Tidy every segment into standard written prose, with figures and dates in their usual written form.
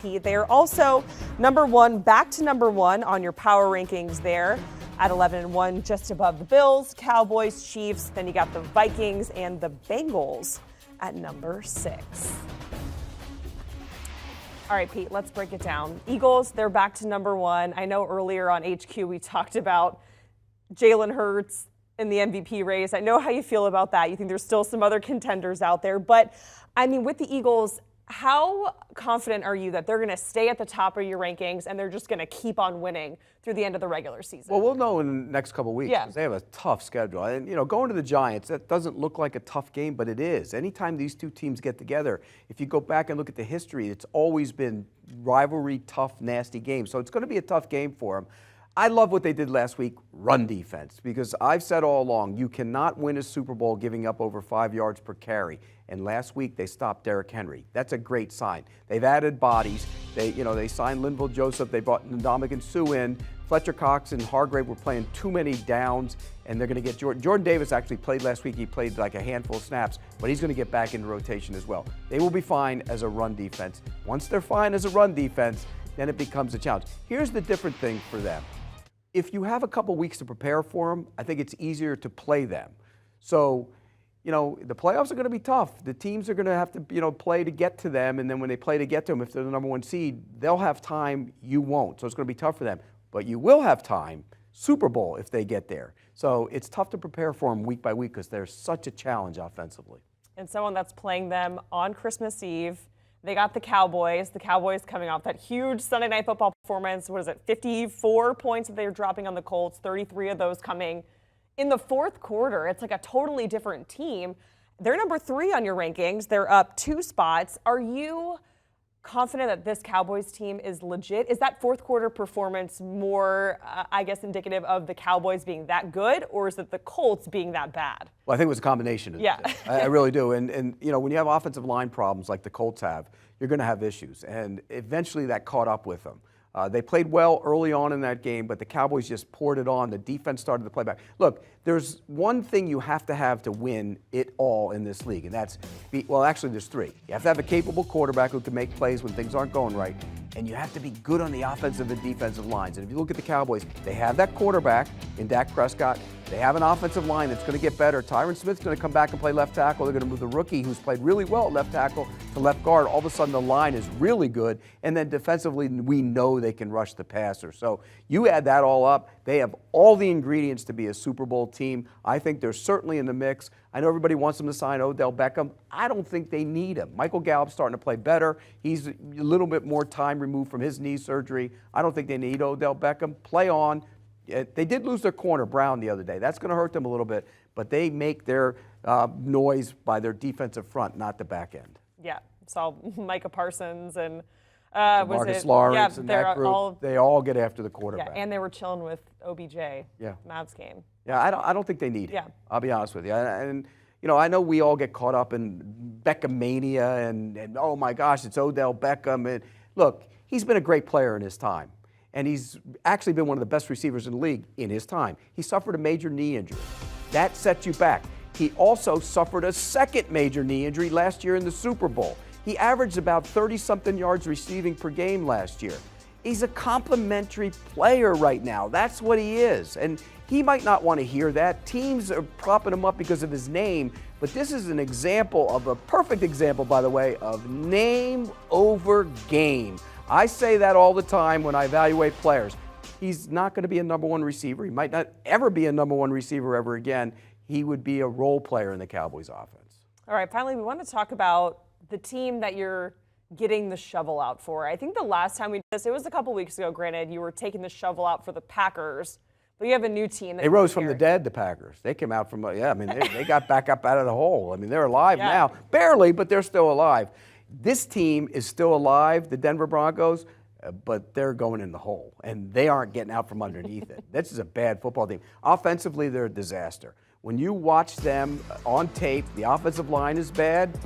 They are also number one, back to number one on your power rankings there at 11-1, just above the Bills, Cowboys, Chiefs. Then you got the Vikings and the Bengals at number 6. All right, Pete, let's break it down. Eagles, they're back to number 1. I know earlier on HQ we talked about Jalen Hurts in the MVP race. I know how you feel about that. You think there's still some other contenders out there. But, I mean, with the Eagles, how confident are you that they're going to stay at the top of your rankings and they're just going to keep on winning through the end of the regular season? Well, we'll know in the next couple of weeks because they have a tough schedule. And, going to the Giants, that doesn't look like a tough game, but it is. Anytime these two teams get together, if you go back and look at the history, it's always been rivalry, tough, nasty games. So it's going to be a tough game for them. I love what they did last week, run defense, because I've said all along, you cannot win a Super Bowl giving up over 5 yards per carry. And last week they stopped Derrick Henry. That's a great sign. They've added bodies. They signed Linval Joseph. They brought Ndamukong Suh in. Fletcher Cox and Hargrave were playing too many downs, and they're going to get Jordan Davis actually played last week. He played like a handful of snaps, but he's going to get back into rotation as well. They will be fine as a run defense. Once they're fine as a run defense, then it becomes a challenge. Here's the different thing for them. If you have a couple weeks to prepare for them, I think it's easier to play them. So, the playoffs are going to be tough. The teams are going to have to, play to get to them. And then when they play to get to them, if they're the number 1 seed, they'll have time. You won't. So it's going to be tough for them. But you will have time, Super Bowl, if they get there. So it's tough to prepare for them week by week because they're such a challenge offensively. And someone that's playing them on Christmas Eve, they got the Cowboys. The Cowboys coming off that huge Sunday Night Football performance. What is it, 54 points that they were dropping on the Colts, 33 of those coming in the fourth quarter. It's like a totally different team. They're number 3 on your rankings. They're up 2 spots. Are you confident that this Cowboys team is legit? Is that fourth quarter performance more, indicative of the Cowboys being that good, or is it the Colts being that bad? Well, I think it was a combination of the two. I really do. And when you have offensive line problems like the Colts have, you're going to have issues. And eventually that caught up with them. They played well early on in that game, but the Cowboys just poured it on. The defense started to play back. Look, there's one thing you have to win it all in this league, and that's, there's 3. You have to have a capable quarterback who can make plays when things aren't going right, and you have to be good on the offensive and defensive lines. And if you look at the Cowboys, they have that quarterback in Dak Prescott. They have an offensive line that's going to get better. Tyron Smith's going to come back and play left tackle. They're going to move the rookie who's played really well at left tackle to left guard. All of a sudden, the line is really good. And then defensively, we know they can rush the passer. So you add that all up, they have all the ingredients to be a Super Bowl team. I think they're certainly in the mix. I know everybody wants them to sign Odell Beckham. I don't think they need him. Michael Gallup's starting to play better. He's a little bit more time removed from his knee surgery. I don't think they need Odell Beckham. Play on. They did lose their corner, Brown, the other day. That's going to hurt them a little bit, but they make their noise by their defensive front, not the back end. Yeah, saw Micah Parsons and Marcus Lawrence and that group. They all get after the quarterback. Yeah, and they were chilling with OBJ. Mavs game. Yeah, I don't think they need him. I'll be honest with you. And I know we all get caught up in Beckhamania and oh my gosh, it's Odell Beckham. And look, he's been a great player in his time. And he's actually been one of the best receivers in the league in his time. He suffered a major knee injury. That sets you back. He also suffered a second major knee injury last year in the Super Bowl. He averaged about 30-something yards receiving per game last year. He's a complimentary player right now. That's what he is. And he might not want to hear that. Teams are propping him up because of his name. But this is an example of a perfect example, by the way, of name over game. I say that all the time when I evaluate players. He's not going to be a number 1 receiver. He might not ever be a number 1 receiver ever again. He would be a role player in the Cowboys offense. All right, finally, we want to talk about the team that you're getting the shovel out for. I think the last time we did this, it was a couple weeks ago, granted, you were taking the shovel out for the Packers, but you have a new team. They rose from the dead, the Packers. They came out from, they got back up out of the hole. They're alive now. Barely, but they're still alive. This team is still alive, the Denver Broncos, but they're going in the hole, and they aren't getting out from underneath it. This is a bad football team. Offensively, they're a disaster. When you watch them on tape, the offensive line is bad.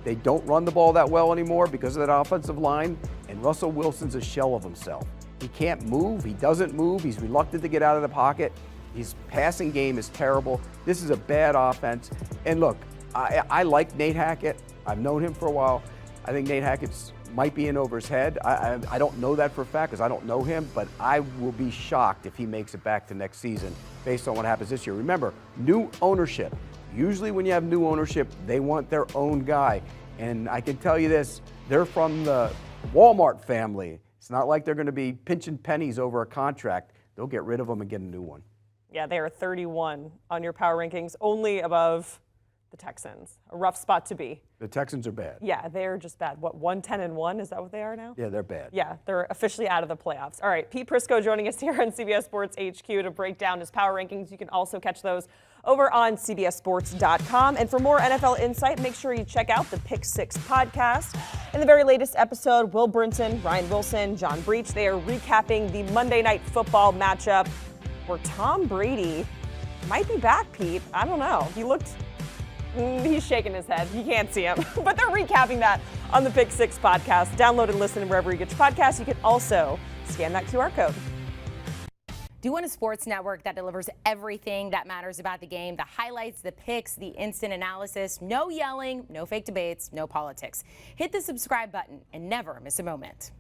They don't run the ball that well anymore because of that offensive line, and Russell Wilson's a shell of himself. He can't move. He doesn't move. He's reluctant to get out of the pocket. His passing game is terrible. This is a bad offense. And look, I like Nate Hackett. I've known him for a while. I think Nate Hackett's might be in over his head. I don't know that for a fact because I don't know him, but I will be shocked if he makes it back to next season based on what happens this year. Remember, new ownership. Usually when you have new ownership, they want their own guy. And I can tell you this, they're from the Walmart family. It's not like they're going to be pinching pennies over a contract. They'll get rid of him and get a new one. Yeah, they are 31 on your power rankings, only above the Texans. A rough spot to be. The Texans are bad. Yeah, they're just bad. What, 1-10-1? Is that what they are now? Yeah, they're bad. Yeah, they're officially out of the playoffs. All right, Pete Prisco joining us here on CBS Sports HQ to break down his power rankings. You can also catch those over on CBSSports.com. And for more NFL insight, make sure you check out the Pick Six podcast. In the very latest episode, Will Brinson, Ryan Wilson, John Breach, they are recapping the Monday Night Football matchup where Tom Brady might be back, Pete. I don't know. He's shaking his head. You can't see him. But they're recapping that on the Pick Six podcast. Download and listen wherever you get your podcasts. You can also scan that QR code. Do you want a sports network that delivers everything that matters about the game? The highlights, the picks, the instant analysis, no yelling, no fake debates, no politics. Hit the subscribe button and never miss a moment.